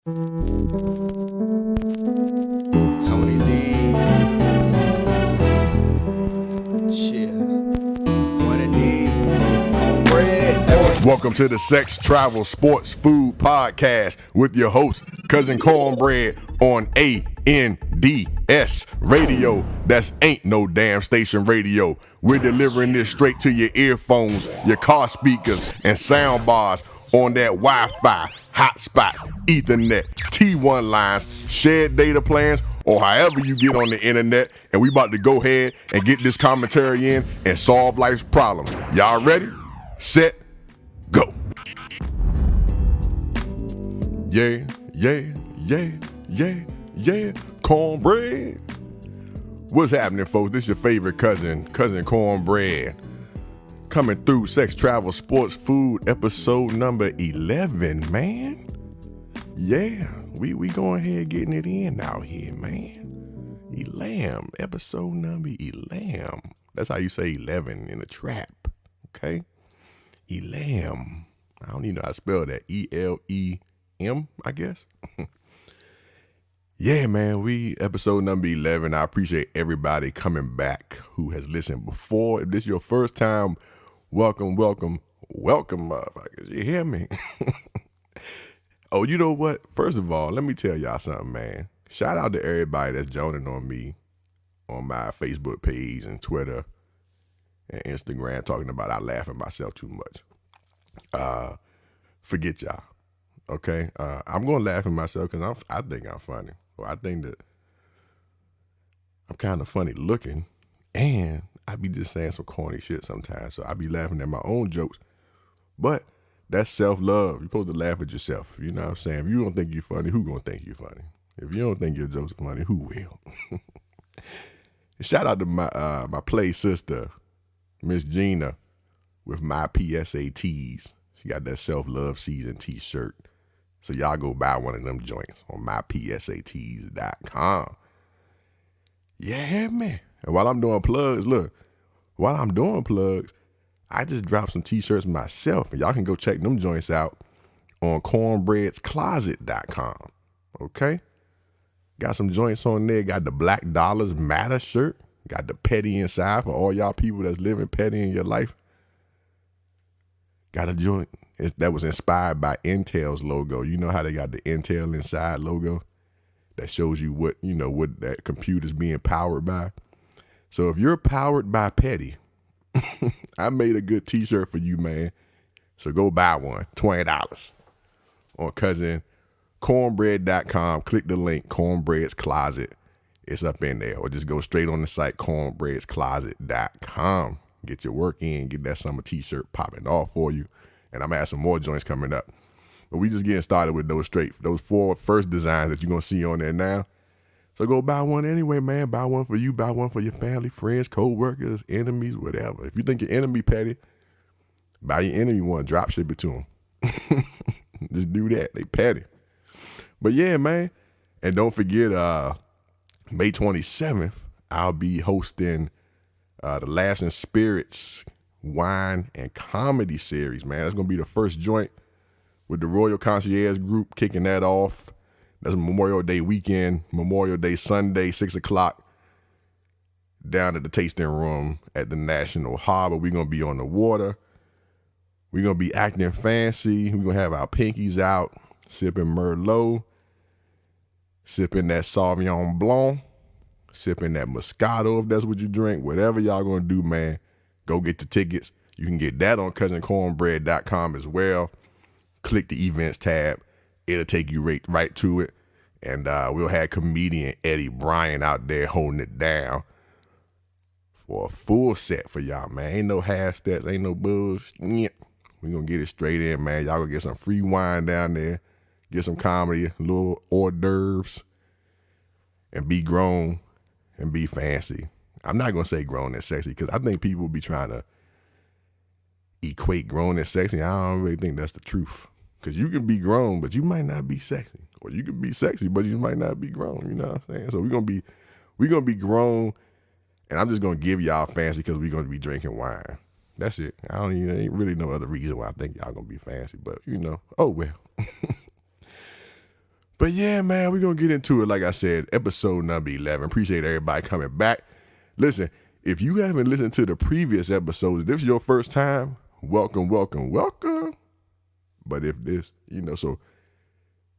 Tony D. Shit. What it need. Cornbread. Welcome to the Sex, Travel, Sports, Food Podcast with your host, Cousin Cornbread on ANDS Radio. That's ain't no damn station radio. We're delivering this straight to your earphones, your car speakers, and sound bars on that Wi-Fi, hotspots, Ethernet, T1 lines, shared data plans, or however you get on the internet. And we about to go ahead and get this commentary in and solve life's problems. Y'all ready? Set, go. Yeah, yeah, yeah, yeah, yeah. Cornbread. What's happening, folks? This your favorite cousin Cornbread. Coming through Sex, Travel, Sports, Food, episode number 11, man. Yeah, we going ahead getting it in out here, man. 11, episode number 11. That's how you say 11 in a trap, okay? 11. I don't even know how to spell that. E-L-E-M, I guess. Yeah, man, we episode number 11. I appreciate everybody coming back who has listened before. If this is your first time, welcome, motherfuckers. You hear me? Oh, you know what? First of all, let me tell y'all something, man. Shout out to everybody that's joining on me on my Facebook page and Twitter and Instagram talking about I laugh at myself too much. Forget y'all, okay? I'm going to laugh at myself because I think I'm funny. Well, I think that I'm kind of funny looking, and I be just saying some corny shit sometimes, so I be laughing at my own jokes. But that's self-love. You're supposed to laugh at yourself. You know what I'm saying? If you don't think you're funny, who gonna think you're funny? If you don't think your jokes are funny, who will? Shout out to my play sister, Miss Gina, with my PSATs. She got that self-love season t-shirt. So y'all go buy one of them joints on mypsats.com. Yeah, man. And while I'm doing plugs, I just dropped some t-shirts myself. And y'all can go check them joints out on cornbreadscloset.com. Okay? Got some joints on there. Got the Black Dollars Matter shirt. Got the petty inside for all y'all people that's living petty in your life. Got a joint that was inspired by Intel's logo. You know how they got the Intel inside logo that shows you what that computer's being powered by. So if you're powered by petty, I made a good t-shirt for you, man. So go buy one, $20 on cousincornbread.com. Click the link, Cornbread's Closet. It's up in there. Or just go straight on the site, cornbreadscloset.com. Get your work in, get that summer t-shirt popping off for you. And I'm gonna have some more joints coming up. But we just getting started with those 4 first designs that you're gonna see on there now. So go buy one anyway, man. Buy one for you, buy one for your family, friends, co-workers, enemies, whatever. If you think your enemy petty, buy your enemy one, drop ship it to them. Just do that. They petty. But yeah, man. And don't forget, May 27th, I'll be hosting the Laughs Spirits Wine and Comedy Series, man. That's going to be the first joint with the Royal Concierge Group kicking that off. That's Memorial Day weekend, Memorial Day Sunday, 6 o'clock, down at the tasting room at the National Harbor. We're going to be on the water. We're going to be acting fancy. We're going to have our pinkies out, sipping Merlot, sipping that Sauvignon Blanc, sipping that Moscato, if that's what you drink. Whatever y'all going to do, man, go get the tickets. You can get that on cousincornbread.com as well. Click the events tab. It'll take you right to it. And we'll have comedian Eddie Bryan out there holding it down for a full set for y'all, man. Ain't no half steps, ain't no bullshit. We're going to get it straight in, man. Y'all going to get some free wine down there, get some comedy, little hors d'oeuvres, and be grown and be fancy. I'm not going to say grown and sexy because I think people be trying to equate grown and sexy. I don't really think that's the truth. Because you can be grown, but you might not be sexy. Or you can be sexy, but you might not be grown. You know what I'm saying? So we're gonna be grown, and I'm just gonna give y'all fancy because we're gonna be drinking wine. That's it. Ain't really no other reason why I think y'all gonna be fancy, but oh well. But yeah, man, we're going to get into it. Like I said, episode number 11. Appreciate everybody coming back. Listen, if you haven't listened to the previous episodes, if this is your first time, welcome. But if this, so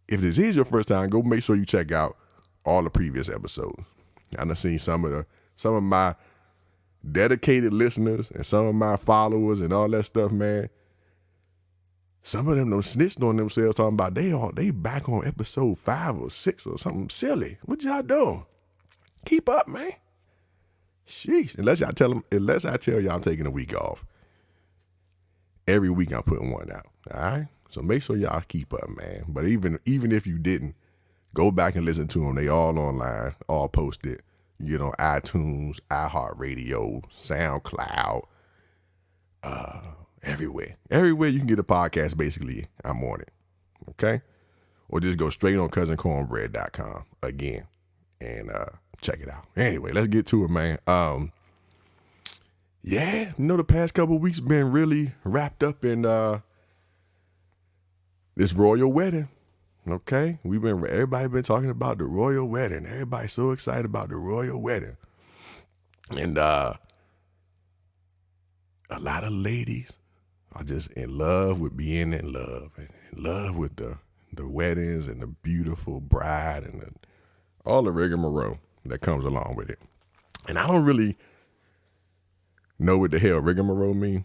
if this is your first time, go make sure you check out all the previous episodes. I done seen some of my dedicated listeners and some of my followers and all that stuff, man. Some of them done snitched on themselves talking about they back on episode 5 or 6 or something silly. What y'all doing? Keep up, man. Sheesh. Unless I tell y'all I'm taking a week off. Every week I'm putting one out. All right? So make sure y'all keep up, man. But even if you didn't, go back and listen to them. They all online, all posted. You get on iTunes, iHeartRadio, SoundCloud, everywhere. Everywhere you can get a podcast, basically, I'm on it. Okay? Or just go straight on cousincornbread.com again and check it out. Anyway, let's get to it, man. Yeah, the past couple of weeks been really wrapped up in this royal wedding. Okay? Everybody been talking about the royal wedding. Everybody's so excited about the royal wedding. And a lot of ladies are just in love with being in love and in love with the weddings and the beautiful bride and all the rigmarole that comes along with it. And I don't really know what the hell rigmarole mean,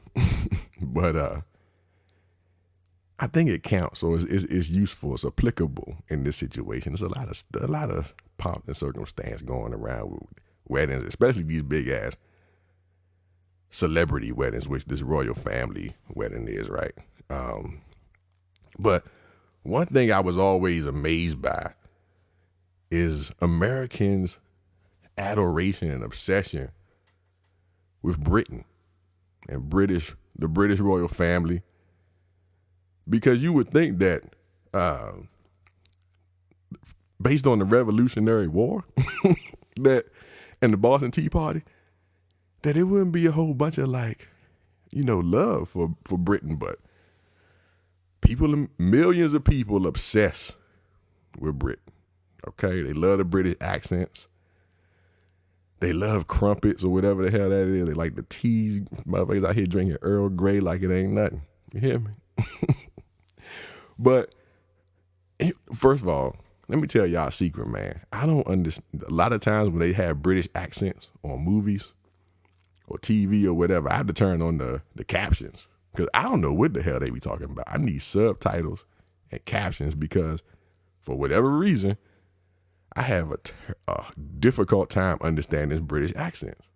but I think it counts. So it's useful. It's applicable in this situation. There's a lot of pomp and circumstance going around with weddings, especially these big ass celebrity weddings, which this royal family wedding is, right? But one thing I was always amazed by is Americans' adoration and obsession with Britain and the British royal family. Because you would think that based on the Revolutionary War that and the Boston Tea Party, that it wouldn't be a whole bunch of love for Britain, but millions of people obsess with Britain. Okay, they love the British accents. They love crumpets or whatever the hell that is. They like the teas. Motherfuckers out here drinking Earl Grey like it ain't nothing. You hear me? But first of all, let me tell y'all a secret, man. I don't understand. A lot of times when they have British accents on movies or TV or whatever, I have to turn on the captions because I don't know what the hell they be talking about. I need subtitles and captions because for whatever reason, I have a difficult time understanding British accents.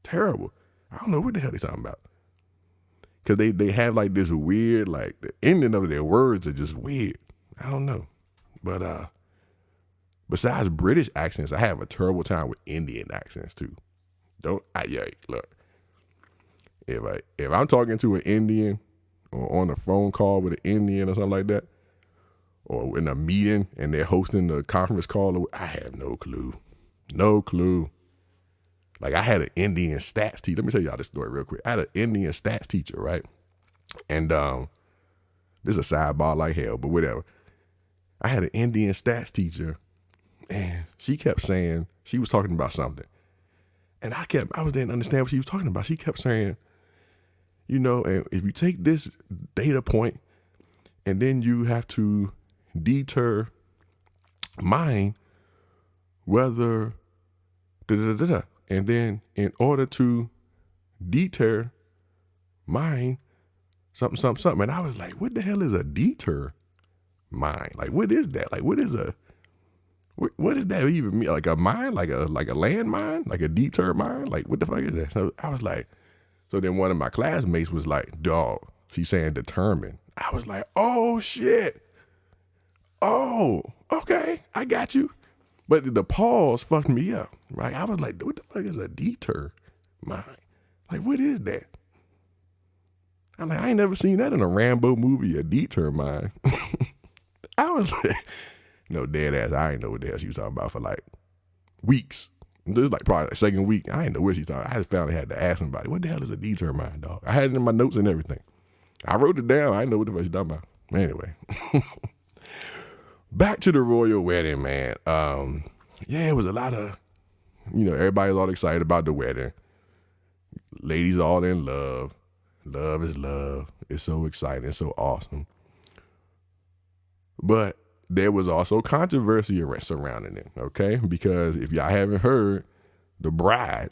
Terrible. I don't know what the hell they talking about. Because they have like this weird, like the ending of their words are just weird. I don't know. But besides British accents, I have a terrible time with Indian accents too. Look, if I'm talking to an Indian or on a phone call with an Indian or something like that, or in a meeting and they're hosting the conference call, I have no clue. No clue. Like I had an Indian stats teacher. Let me tell y'all this story real quick. I had an Indian stats teacher, right? And this is a sidebar like hell, but whatever. I had an Indian stats teacher and she kept saying, she was talking about something. And I didn't understand what she was talking about. She kept saying, and if you take this data point and then you have to determine whether and then in order to deter mine something. And I was like, what the hell is a deter mine? Like, what is that? Like, what does that even mean? Like a mine? Like a landmine? Like a deter mine? Like, what the fuck is that? So I was like, so then one of my classmates was like, dog, she's saying determine. I was like, oh shit. Oh, okay, I got you. But the pause fucked me up, right? I was like, what the fuck is a deter mine? Like, what is that? I'm like, I ain't never seen that in a Rambo movie, a deter mine. I was like, dead ass, I ain't know what the hell she was talking about for like weeks. This is like probably the second week. I ain't know what she was talking about. I just finally had to ask somebody, what the hell is a deter mine, dog? I had it in my notes and everything. I wrote it down. I didn't know what the fuck she's talking about. Anyway. back to the royal wedding, man. Yeah, it was a lot of, everybody's all excited about the wedding. Ladies all in love. Love is love. It's so exciting. It's so awesome. But there was also controversy surrounding it, okay? Because if y'all haven't heard, the bride,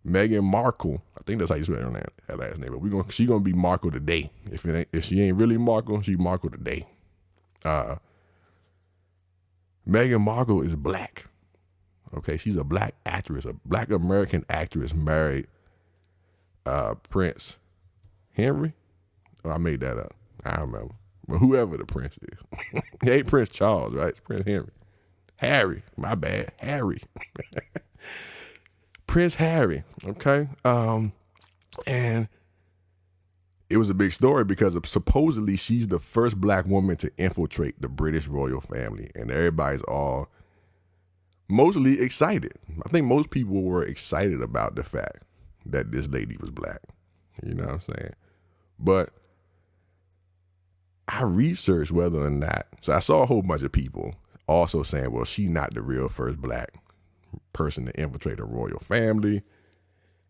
Meghan Markle, I think that's how you spell her last name, but she gonna be Markle today. If she ain't really Markle, she Markle today. Meghan Markle is black. Okay, she's a black actress, a black American actress married Prince Henry. Oh, I made that up. I don't remember. But whoever the prince is. It ain't Prince Charles, right? It's Prince Henry. Harry, my bad. Harry. Prince Harry, okay? And it was a big story because supposedly she's the first black woman to infiltrate the British royal family. And everybody's all mostly excited. I think most people were excited about the fact that this lady was black. You know what I'm saying? But I researched whether or not, so I saw a whole bunch of people also saying, well, she's not the real first black person to infiltrate a royal family.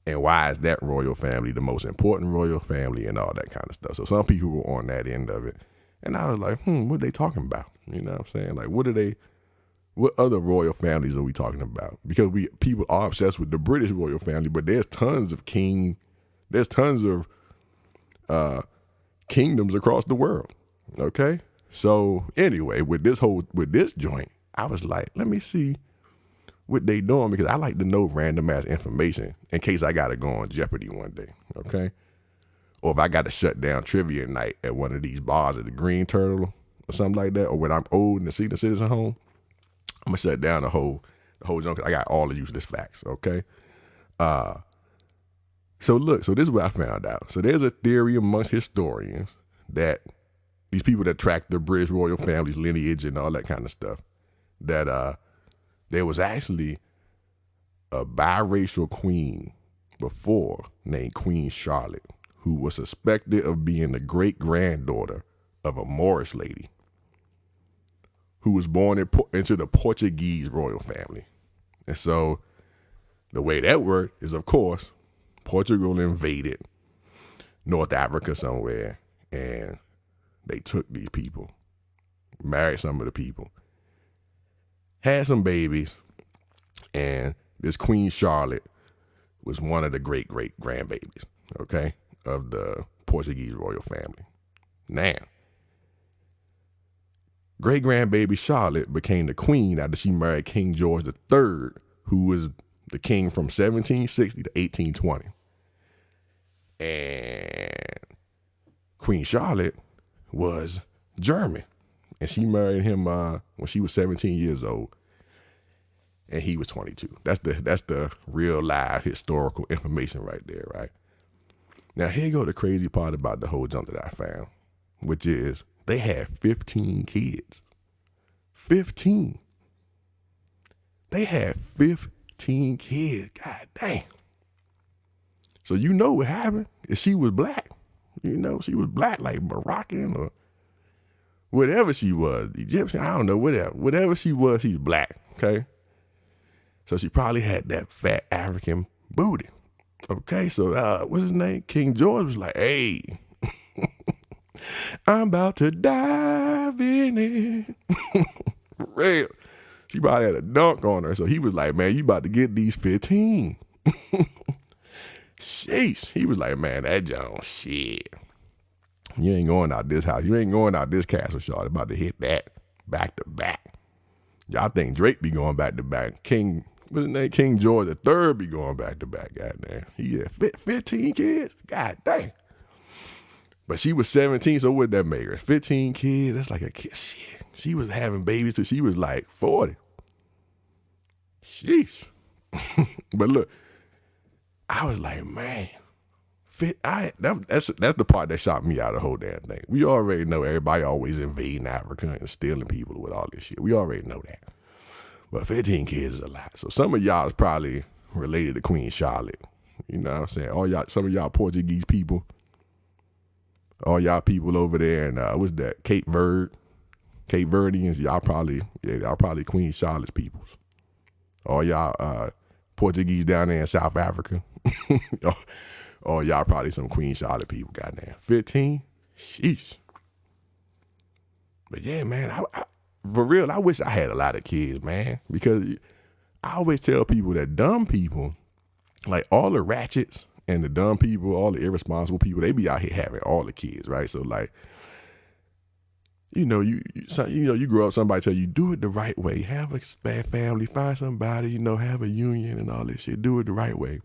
And why is that royal family the most important royal family and all that kind of stuff? So some people were on that end of it. And I was like, what are they talking about? You know what I'm saying? Like, what other royal families are we talking about? Because people are obsessed with the British royal family, but there's tons of kingdoms across the world. Okay? So anyway, with this joint, I was like, let me see what they doing, because I like to know random ass information in case I gotta go on Jeopardy one day. Okay? Or if I got to shut down trivia night at one of these bars at the Green Turtle or something like that, or when I'm old in the senior citizen home, I'm gonna shut down the whole junk, because I got all the useless facts. Okay? So this is what I found out. So there's a theory amongst historians that these people that track the British royal family's lineage and all that kind of stuff, that there was actually a biracial queen before named Queen Charlotte, who was suspected of being the great-granddaughter of a Moorish lady who was born into the Portuguese royal family. And so the way that worked is, of course, Portugal invaded North Africa somewhere, and they took these people, married some of the people, had some babies, and this Queen Charlotte was one of the great-great-grandbabies, okay, of the Portuguese royal family. Now, great-grandbaby Charlotte became the queen after she married King George III, who was the king from 1760 to 1820. And Queen Charlotte was German, and she married him when she was 17 years old, and he was 22. That's the real live historical information right there, right? Now here go the crazy part about the whole jump that I found, which is they had 15 kids. 15. They had 15 kids. God dang. So you know what happened is she was black. You know, she was black, like Moroccan or whatever she was, Egyptian, I don't know, whatever. Whatever she was, she's black, okay? So she probably had that fat African booty. Okay, so what's his name? King George was like, hey, I'm about to dive in it. Real. She probably had a dunk on her. So he was like, man, you about to get these 15. Sheesh. He was like, man, that Jones, shit. You ain't going out this house. You ain't going out this castle, Charlotte. About to hit that back to back. Y'all think Drake be going back to back. What's his name? King George III be going back to back. Goddamn. He had 15 kids? God dang. But she was 17, so what'd that make her? 15 kids? That's like a kid. Shit. She was having babies till she was like 40. Sheesh. But look, I was like, man, that's the part that shocked me out of the whole damn thing. We already know everybody always invading Africa and stealing people with all this shit. We already know that. But 15 kids is a lot. So some of y'all is probably related to Queen Charlotte. You know what I'm saying? Some of y'all Portuguese people, all y'all people over there in, what's that, Cape Verde, Cape Verdeans, y'all probably Queen Charlotte's peoples. All y'all Portuguese down there in South Africa. Or y'all probably some Queen Charlotte people, goddamn. 15? Sheesh. But yeah, man, I for real, I wish I had a lot of kids, man. Because I always tell people that dumb people, like all the ratchets and the dumb people, all the irresponsible people, they be out here having all the kids, right? So like, you grow up, somebody tell you, do it the right way. Have a bad family, find somebody, have a union and all this shit. Do it the right way.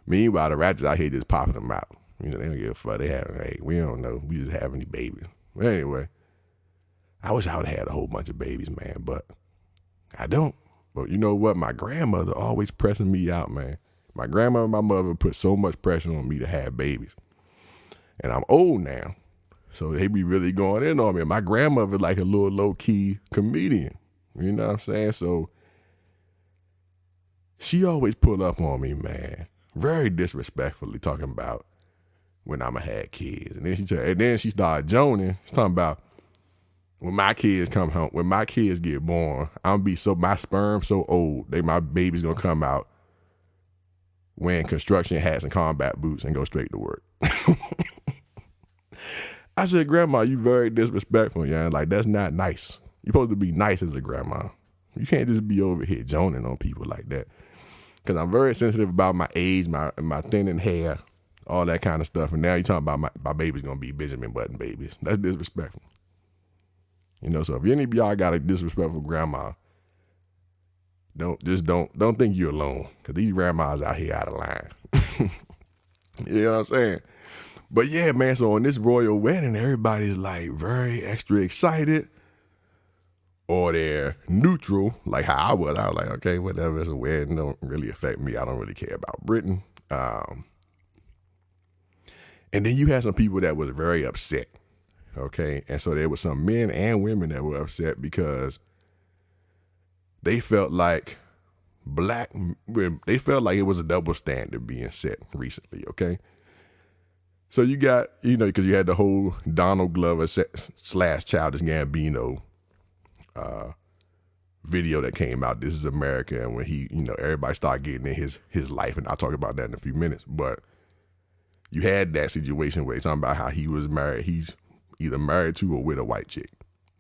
Meanwhile, the ratchets out here just popping them out. They don't give a fuck. They having, hey, we don't know. We just having any babies. But anyway, I wish I would have had a whole bunch of babies, man, but I don't. But you know what? My grandmother always pressing me out, man. My grandmother and my mother put so much pressure on me to have babies. And I'm old now, so they be really going in on me. My grandmother like a little low-key comedian. You know what I'm saying? So she always pull up on me, man. Very disrespectfully talking about when I'ma have kids. And then she started joning. She's talking about when my kids come home, when my kids get born, my sperm so old, my baby's gonna come out wearing construction hats and combat boots and go straight to work. I said, Grandma, you very disrespectful, yeah. Like, that's not nice. You're supposed to be nice as a grandma. You can't just be over here joning on people like that. Because I'm very sensitive about my age, my thinning hair, all that kind of stuff. And now you're talking about my baby's going to be Benjamin Button babies. That's disrespectful. So if any of y'all got a disrespectful grandma, don't think you're alone. Because these grandmas out here out of line. You know what I'm saying? But yeah, man, so on this royal wedding, everybody's like very extra excited. Or they're neutral, like how I was. I was like, okay, whatever, it's a wedding, don't really affect me. I don't really care about Britain. And then you had some people that was very upset, okay? And so there was some men and women that were upset because they felt like it was a double standard being set recently, okay? So you got, because you had the whole Donald Glover / Childish Gambino video that came out, This Is America, and when he, everybody started getting in his life, and I'll talk about that in a few minutes. But you had that situation where he's talking about how he was married, he's either married to or with a white chick.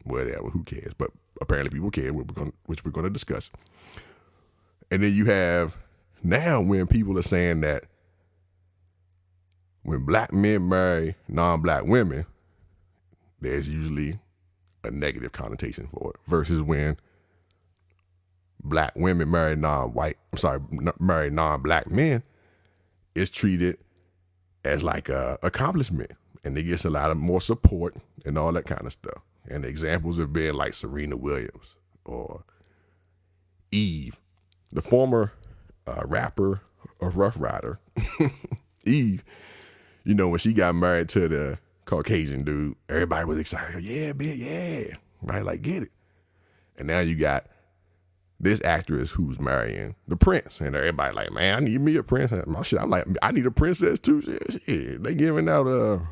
Whatever, who cares? But apparently people care, which we're going to discuss. And then you have now when people are saying that when black men marry non-black women, there's usually a negative connotation for it, versus when black women marry non-black men, it's treated as like a accomplishment, and it gets a lot of more support and all that kind of stuff. And examples have been like Serena Williams or Eve, the former rapper of Rough Rider. Eve, when she got married to the Caucasian dude, everybody was excited. Yeah, bitch, yeah. Right, like, get it. And now you got this actress who's marrying the prince. And everybody like, man, I need me a prince. I'm like, I need a princess too. Shit. They giving out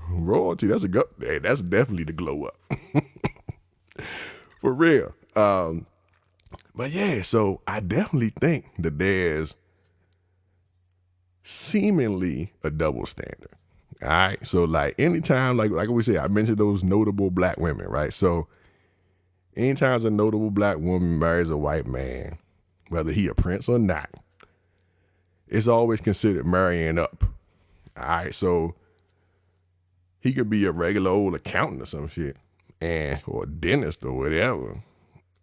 royalty. That's definitely the glow up. For real. But yeah, so I definitely think that there's seemingly a double standard. All right. So like anytime, like we said, I mentioned those notable black women, right? So anytime a notable black woman marries a white man, whether he a prince or not, it's always considered marrying up. All right. So he could be a regular old accountant or some shit, or a dentist or whatever.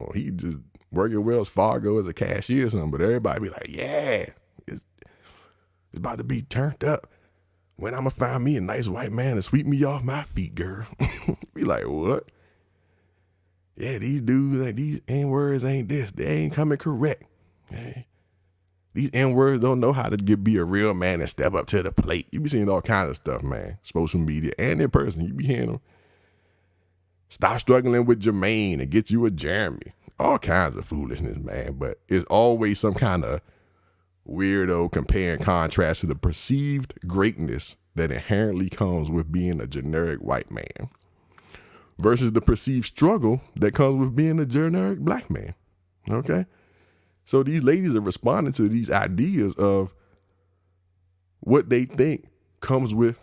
Or he just work at Wells Fargo as a cashier or something. But everybody be like, yeah, it's about to be turned up. When I'm going to find me a nice white man to sweep me off my feet, girl. Be like, what? Yeah, these dudes, like, these N-words ain't this. They ain't coming correct. Okay? These N-words don't know how to be a real man and step up to the plate. You be seeing all kinds of stuff, man. Social media and in person. You be hearing them. Stop struggling with Jermaine and get you a Jeremy. All kinds of foolishness, man. But it's always some kind of weirdo compare and contrast to the perceived greatness that inherently comes with being a generic white man. versus the perceived struggle that comes with being a generic black man. Okay? So these ladies are responding to these ideas of what they think comes with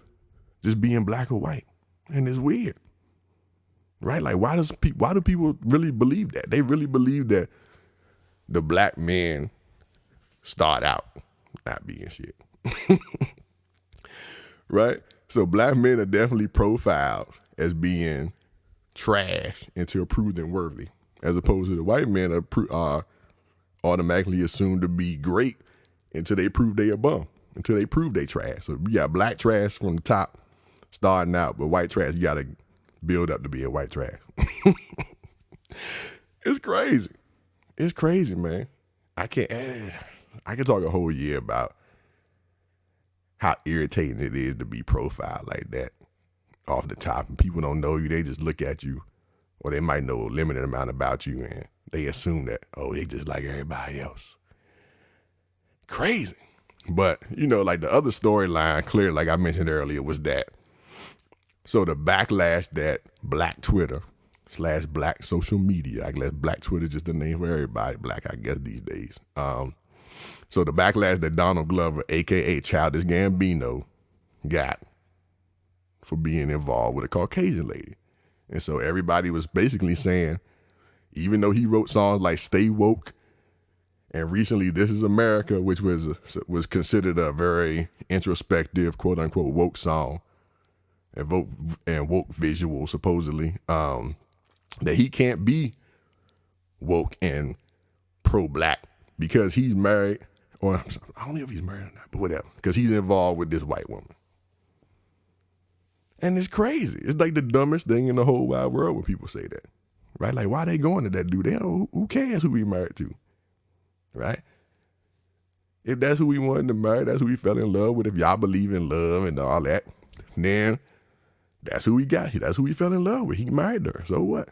just being black or white. And it's weird. Right? Like, why do people really believe that? They really believe that the black men start out not being shit. Right? So black men are definitely profiled as being trash until proven worthy, as opposed to the white men are automatically assumed to be great until they prove they a bum, until they prove they trash. So you got black trash from the top starting out, but white trash, you got to build up to be a white trash. It's crazy. It's crazy, man. I can talk a whole year about how irritating it is to be profiled like that off the top, and people don't know you. They just look at you, or they might know a limited amount about you, and they assume that, oh, they just like everybody else. Crazy. But, like the other storyline, clearly, like I mentioned earlier, was that, so the backlash that black Twitter / black social media, I guess black Twitter is just the name for everybody black, I guess, these days. So the backlash that Donald Glover, a.k.a. Childish Gambino, got for being involved with a Caucasian lady. And so everybody was basically saying, even though he wrote songs like Stay Woke and recently This Is America, which was considered a very introspective, quote unquote, woke song and woke visual, supposedly, that he can't be woke and pro-black because he's married, or I don't know if he's married or not, but whatever, because he's involved with this white woman. And it's crazy. It's like the dumbest thing in the whole wide world when people say that, right? Like, why they going to that dude? They don't, who cares who he married to, right? If that's who we wanted to marry, that's who we fell in love with. If y'all believe in love and all that, then that's who we got. That's who he fell in love with. He married her. So what?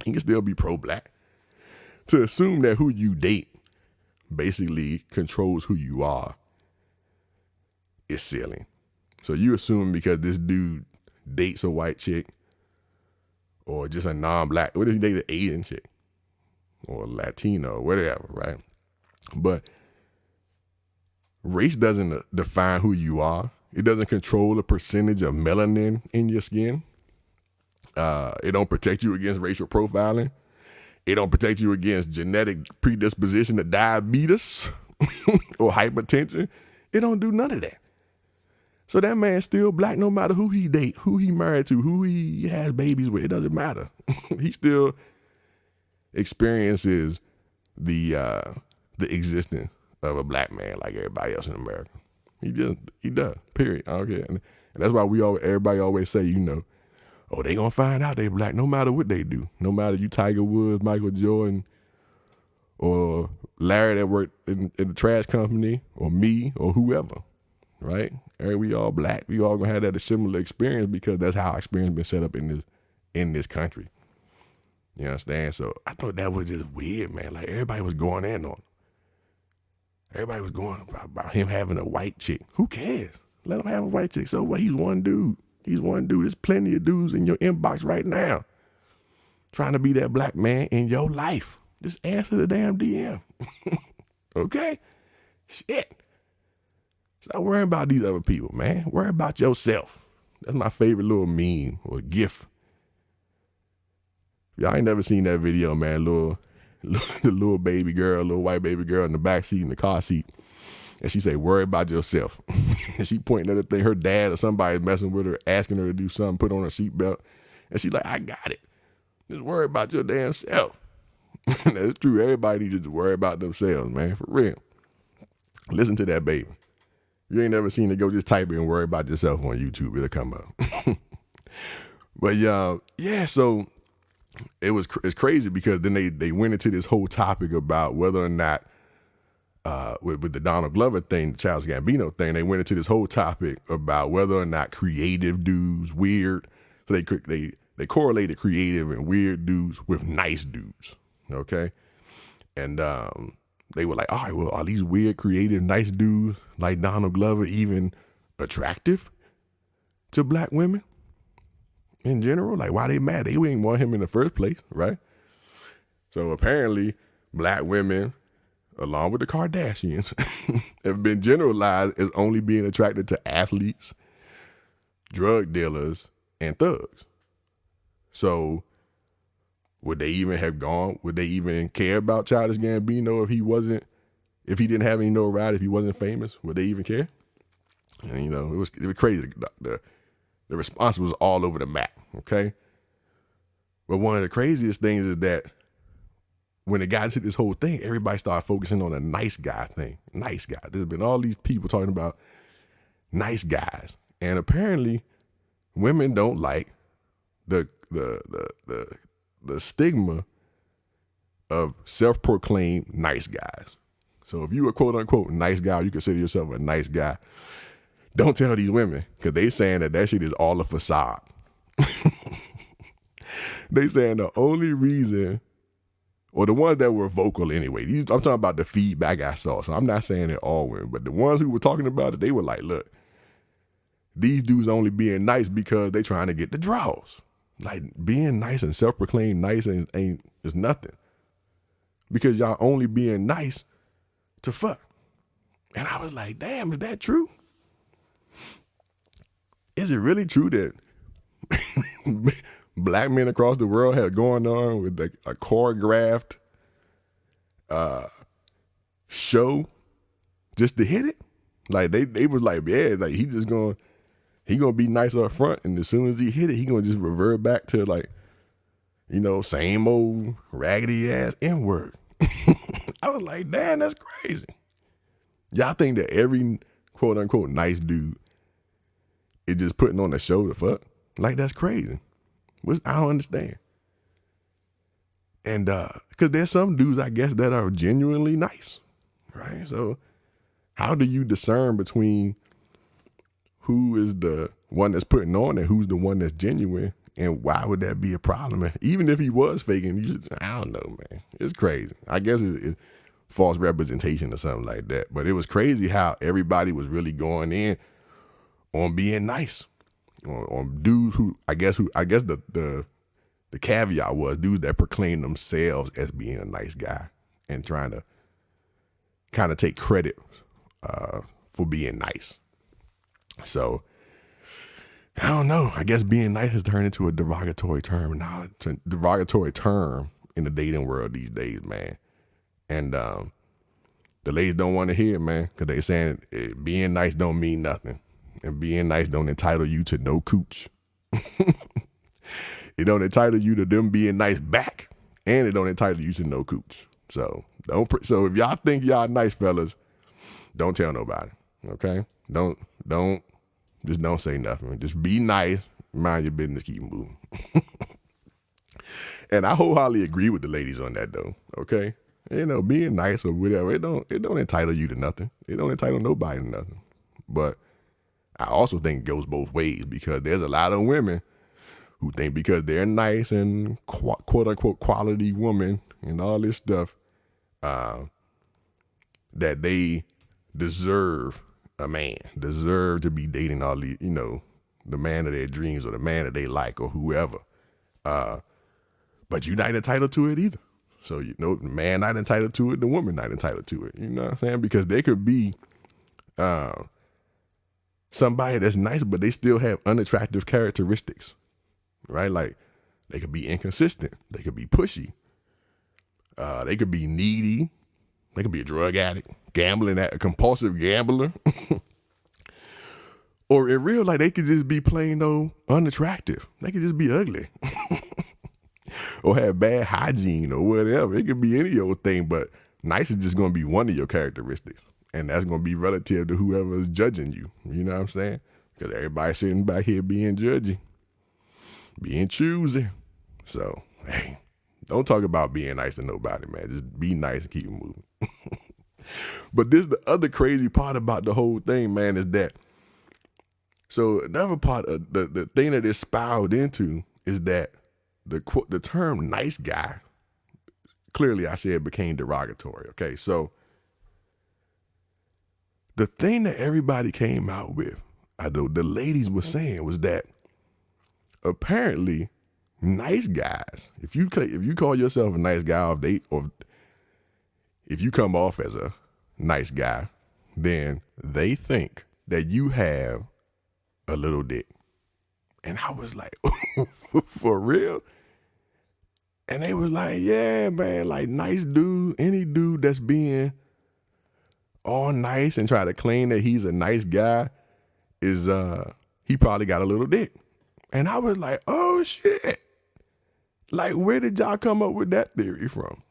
He can still be pro-black. To assume that who you date basically controls who you are is silly. So you assume because this dude dates a white chick or just a non-black, what if he dated an Asian chick or Latino or whatever, right? But race doesn't define who you are. It doesn't control the percentage of melanin in your skin. It don't protect you against racial profiling. It don't protect you against genetic predisposition to diabetes or hypertension. It don't do none of that. So that man's still black no matter who he date, who he married to, who he has babies with. It doesn't matter. He still experiences the existence of a black man like everybody else in America. He does, period. I don't care. And that's why everybody always say, oh, they gonna find out they black no matter what they do. No matter you Tiger Woods, Michael Jordan, or Larry that worked in the trash company, or me, or whoever, right? We all black. We all gonna have that similar experience because that's how our experience been set up in this country. You understand? So I thought that was just weird, man. Like everybody was going in on him. Everybody was going about him having a white chick. Who cares? Let him have a white chick. So what? He's one dude. There's plenty of dudes in your inbox right now trying to be that black man in your life. Just answer the damn DM. Okay? Shit. Stop worrying about these other people, man. Worry about yourself. That's my favorite little meme or gif. Y'all ain't never seen that video, man. The little baby girl, little white baby girl in the back seat, in the car seat. And she say, worry about yourself. And she pointing at the thing, her dad or somebody messing with her, asking her to do something, put on her seatbelt. And she like, I got it. Just worry about your damn self. And that's true. Everybody needs to worry about themselves, man. For real. Listen to that baby. If you ain't never seen it, go just type it and worry about yourself on YouTube. It'll come up. But yeah, so it's crazy because then they went into this whole topic about whether or not with the Donald Glover thing, the Childish Gambino thing, they went into this whole topic about whether or not creative dudes weird. So they correlated creative and weird dudes with nice dudes. Okay, and they were like, all right, well, are these weird, creative, nice dudes like Donald Glover even attractive to black women? in general. Like, why they mad? They didn't want him in the first place, right? So apparently, black women, along with the Kardashians, have been generalized as only being attracted to athletes, drug dealers, and thugs. So would they even have gone? Would they even care about Childish Gambino if he didn't have any notoriety, if he wasn't famous? Would they even care? And it was crazy. The response was all over the map. Okay, but one of the craziest things is that when it got into this whole thing, everybody started focusing on a nice guy thing. Nice guy. There's been all these people talking about nice guys, and apparently, women don't like the stigma of self-proclaimed nice guys. So if you a quote unquote nice guy, you consider yourself a nice guy, don't tell these women, because they saying that shit is all a facade. They saying the only reason, or the ones that were vocal anyway, I'm talking about the feedback I saw, so I'm not saying it all women, but the ones who were talking about it, they were like, look, these dudes only being nice because they trying to get the draws. Like, being nice and self-proclaimed nice is nothing. Because y'all only being nice to fuck. And I was like, damn, is that true? Is it really true that black men across the world have going on with a choreographed show just to hit it? Like, they was like, yeah, like he gonna be nice up front, and as soon as he hit it, he gonna just revert back to, like, same old raggedy ass N-word. I was like, damn, that's crazy. Y'all think that every quote unquote nice dude is just putting on a show to fuck? Like, that's crazy. I don't understand. And because there's some dudes, I guess, that are genuinely nice, right? So how do you discern between who is the one that's putting on and who's the one that's genuine? And why would that be a problem? Even if he was faking, I don't know, man. It's crazy. I guess it's false representation or something like that. But it was crazy how everybody was really going in on being nice. On dudes who I guess the caveat was dudes that proclaim themselves as being a nice guy and trying to kind of take credit for being nice. So I don't know. I guess being nice has turned into a derogatory term in the dating world these days, man. And the ladies don't want to hear it, man, because they saying being nice don't mean nothing. And being nice don't entitle you to no cooch. It don't entitle you to them being nice back, and it don't entitle you to no cooch. So if y'all think y'all nice, fellas, don't tell nobody. Okay? Don't say nothing. Just be nice, mind your business, keep moving. And I wholeheartedly agree with the ladies on that, though. Okay? Being nice or whatever, it don't entitle you to nothing. It don't entitle nobody to nothing. But I also think it goes both ways, because there's a lot of women who think because they're nice and quote unquote quality woman and all this stuff, that they deserve to be dating all these, the man of their dreams or the man that they like or whoever. But you're not entitled to it either. So, the man not entitled to it, the woman not entitled to it. You know what I'm saying? Because they could be somebody that's nice, but they still have unattractive characteristics, right? Like, they could be inconsistent. They could be pushy. They could be needy. They could be a drug addict, a compulsive gambler. Or in real life, they could just be plain old unattractive. They could just be ugly. Or have bad hygiene or whatever. It could be any old thing, but nice is just going to be one of your characteristics. And that's going to be relative to whoever is judging you. You know what I'm saying? Because everybody's sitting back here being judgy, being choosy. So, hey, don't talk about being nice to nobody, man. Just be nice and keep it moving. But this the other crazy part about the whole thing, man, is that, so another part of the thing that it spiraled into is that the term nice guy, clearly I said, became derogatory. Okay, so the thing that everybody came out with, the ladies were saying, was that apparently nice guys, if you call yourself a nice guy or if you come off as a nice guy, then they think that you have a little dick. And I was like, for real? And they was like, yeah, man, like nice dude, any dude that's being all nice and try to claim that he's a nice guy is he probably got a little dick. And I was like, oh shit. Like, where did y'all come up with that theory from?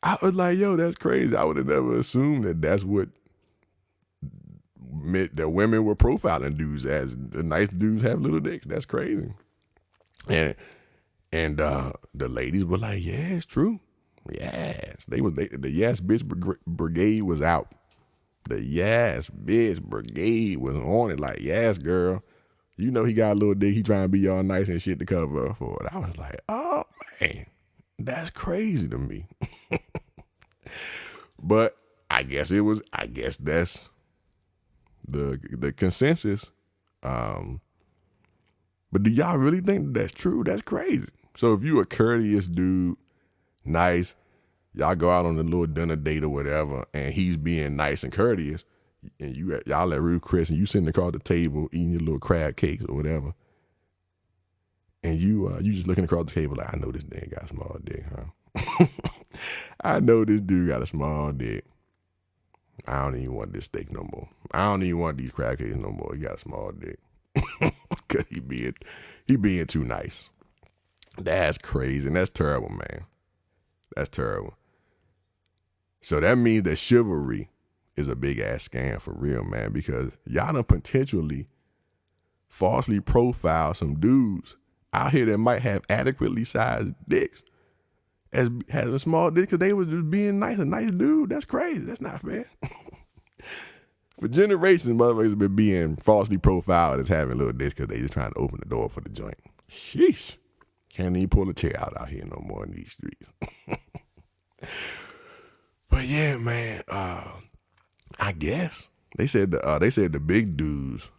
I was like, yo, that's crazy. I would have never assumed that that's what meant that women were profiling dudes as. The nice dudes have little dicks. That's crazy. And the ladies were like, yeah, it's true. Yes. The yes bitch brigade was out. The yes bitch brigade was on it like, yes, girl. You know he got a little dick. He trying to be all nice and shit to cover up for it. I was like, oh, man, that's crazy to me. But I guess that's the consensus. But do y'all really think that's true? That's crazy. So if you a courteous dude, nice, y'all go out on a little dinner date or whatever, and he's being nice and courteous, and y'all at Ruth Chris, and you sitting across the table eating your little crab cakes or whatever, and you just looking across the table like, I know this nigga got a small dick, huh? I know this dude got a small dick. I don't even want this steak no more. I don't even want these crab cakes no more. He got a small dick. Cause he being too nice. That's crazy, and that's terrible, man. That's terrible. So that means that chivalry is a big ass scam for real, man, because y'all done potentially falsely profile some dudes out here that might have adequately sized dicks as having a small dick because they was just being nice, a nice dude. That's crazy. That's not fair. For generations, motherfuckers have been being falsely profiled as having little dicks because they just trying to open the door for the joint. Sheesh. Can't even pull a chair out here no more in these streets. But yeah, man, I guess they said the big dudes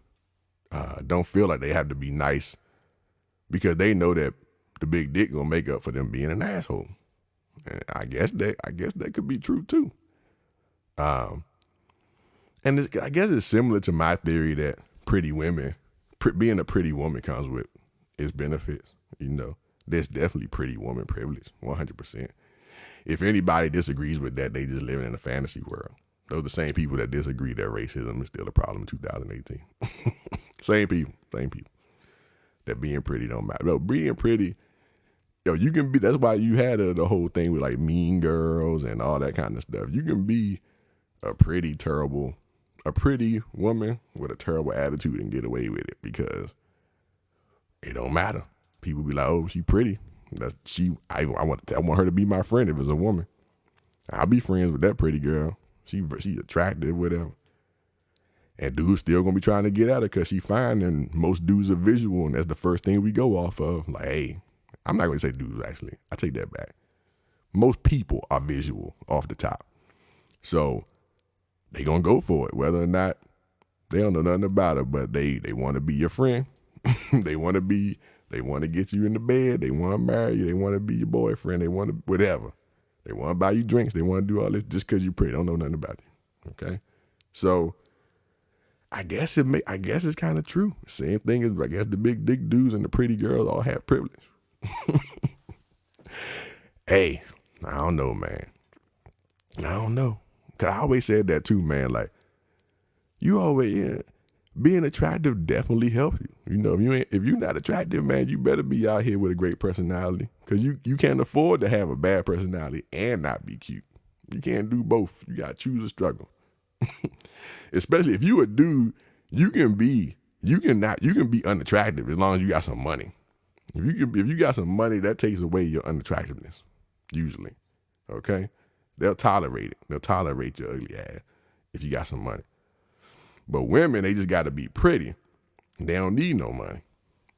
don't feel like they have to be nice because they know that the big dick gonna make up for them being an asshole. And I guess that could be true too. And I guess it's similar to my theory that being a pretty woman comes with its benefits. You know, there's definitely pretty woman privilege, 100%. If anybody disagrees with that, they just living in a fantasy world. Those are the same people that disagree that racism is still a problem in 2018. Same people. That being pretty don't matter. No, being pretty, you can be, that's why you had the whole thing with like Mean Girls and all that kind of stuff. You can be a pretty woman with a terrible attitude and get away with it because it don't matter. People be like, oh, she pretty. I want her to be my friend if it's a woman. I'll be friends with that pretty girl. She attractive, whatever. And dudes still gonna be trying to get at her because she fine, and most dudes are visual, and that's the first thing we go off of. Like, hey, I'm not gonna say dudes actually. I take that back. Most people are visual off the top. So they gonna go for it, whether or not they don't know nothing about it, but they want to be your friend. They want to get you in the bed. They want to marry you. They want to be your boyfriend. They want to whatever. They want to buy you drinks. They want to do all this just because you're pretty. Don't know nothing about you. Okay, so I guess it's kind of true. Same thing as I guess the big dick dudes and the pretty girls all have privilege. Hey, I don't know, man. I don't know. Cause I always said that too, man. Like, you always being attractive definitely helps you. You know, if you're not attractive, man, you better be out here with a great personality. Cause you can't afford to have a bad personality and not be cute. You can't do both. You gotta choose a struggle. Especially if you a dude, you can be unattractive as long as you got some money. If you got some money, that takes away your unattractiveness. Usually, okay. They'll tolerate it. They'll tolerate your ugly ass if you got some money. But women, they just got to be pretty. They don't need no money.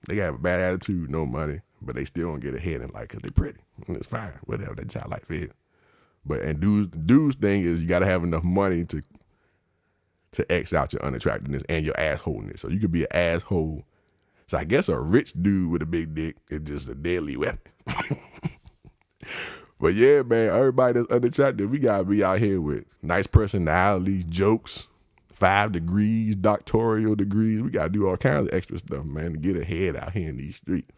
They got a bad attitude, no money, but they still don't get ahead in life because they're pretty. And it's fine, whatever. That's how life is. And dude's thing is you got to have enough money to X out your unattractiveness and your assholeness. So you could be an asshole So I guess a rich dude with a big dick is just a deadly weapon. But yeah, man, everybody that's unattractive, we gotta be out here with nice personalities, jokes, 5 degrees, doctoral degrees. We gotta do all kinds of extra stuff, man, to get ahead out here in these streets.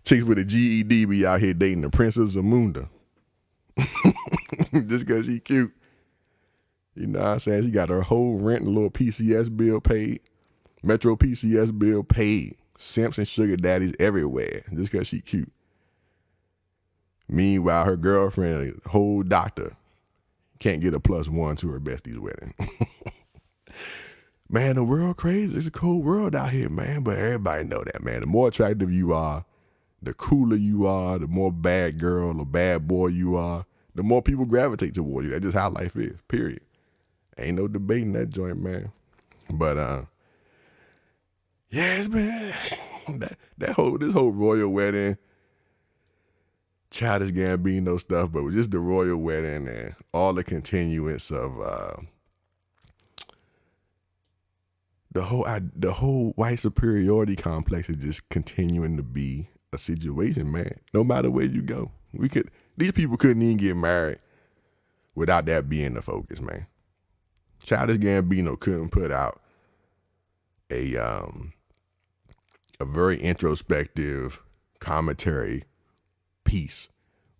Chicks with a GED be out here dating the Princess Zamunda. Just because she cute. You know what I'm saying? She got her whole rent and little PCS bill paid. Metro PCS bill paid. Simps and sugar daddies everywhere just because she cute. Meanwhile, her girlfriend, a whole doctor, can't get a +1 to her bestie's wedding. Man, the world crazy. It's a cold world out here, man. But everybody know that, man. The more attractive you are, the cooler you are, the more bad girl or bad boy you are, the more people gravitate toward you. That's just how life is, period. Ain't no debating that joint, man. But yeah, it's been this whole royal wedding, Childish Gambino stuff, but just the royal wedding and all the continuance of the whole white superiority complex is just continuing to be a situation, man. No matter where you go, these people couldn't even get married without that being the focus, man. Childish Gambino couldn't put out a very introspective commentary piece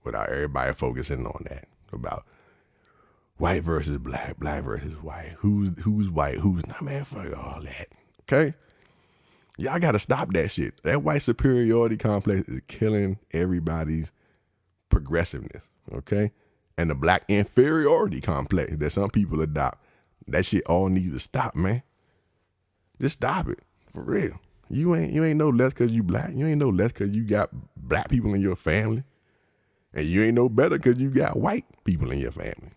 without everybody focusing on that about white versus black, black versus white, who's white, who's not. Man, fuck all that. Okay, y'all gotta stop that shit. That white superiority complex is killing everybody's progressiveness. Okay, and the black inferiority complex that some people adopt. That shit all needs to stop, man. Just stop it, for real. You ain't no less because you black. You ain't no less because you got black people in your family. And you ain't no better because you got white people in your family.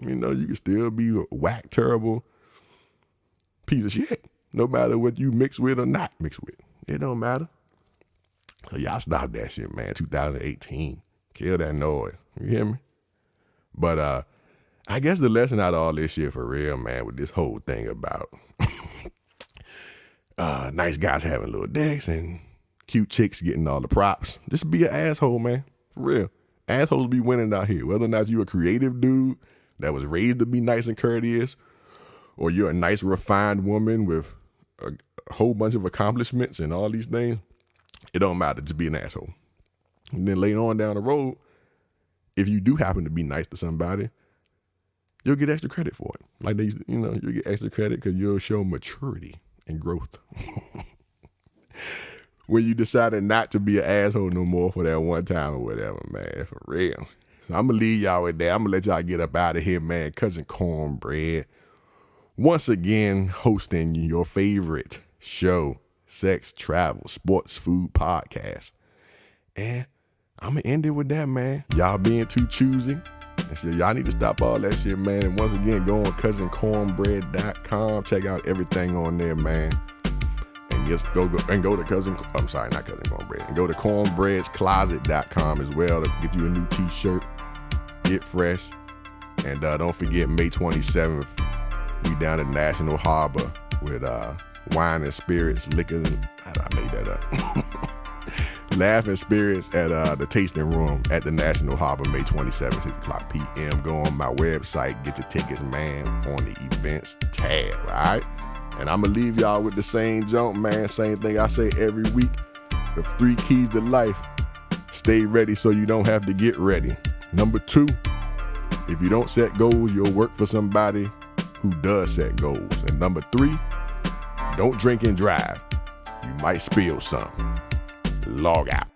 You know, you can still be a whack, terrible piece of shit, no matter what you mix with or not mix with. It don't matter. So y'all stop that shit, man. 2018. Kill that noise. You hear me? But I guess the lesson out of all this shit for real, man, with this whole thing about nice guys having little dicks and cute chicks getting all the props. Just be an asshole, man. For real. Assholes be winning out here. Whether or not you a creative dude that was raised to be nice and courteous, or you're a nice, refined woman with a whole bunch of accomplishments and all these things, it don't matter. Just be an asshole. And then later on down the road, if you do happen to be nice to somebody, you'll get extra credit for it. Like you'll get extra credit because you'll show maturity and growth. When you decided not to be an asshole no more for that one time or whatever, man, for real. So I'm going to leave y'all with that. I'm going to let y'all get up out of here, man. Cousin Cornbread, once again, hosting your favorite show, sex, travel, sports, food, podcast. And I'm going to end it with that, man. Y'all being too choosy. And shit, y'all need to stop all that shit, man. And once again, go on cousincornbread.com. Check out everything on there, man. And just go to not Cousin Cornbread. And go to cornbreadscloset.com as well to get you a new t-shirt. Get fresh. And don't forget, May 27th, we down at National Harbor with wine and spirits, liquor. I made that up. Laughing Spirits at the Tasting Room at the National Harbor, May 27th, 6 o'clock p.m. Go on my website, get your tickets, man, on the events tab, all right? And I'm going to leave y'all with the same jump, man. Same thing I say every week. The 3 keys to life. Stay ready so you don't have to get ready. Number 2, if you don't set goals, you'll work for somebody who does set goals. And number 3, don't drink and drive. You might spill some. Log out.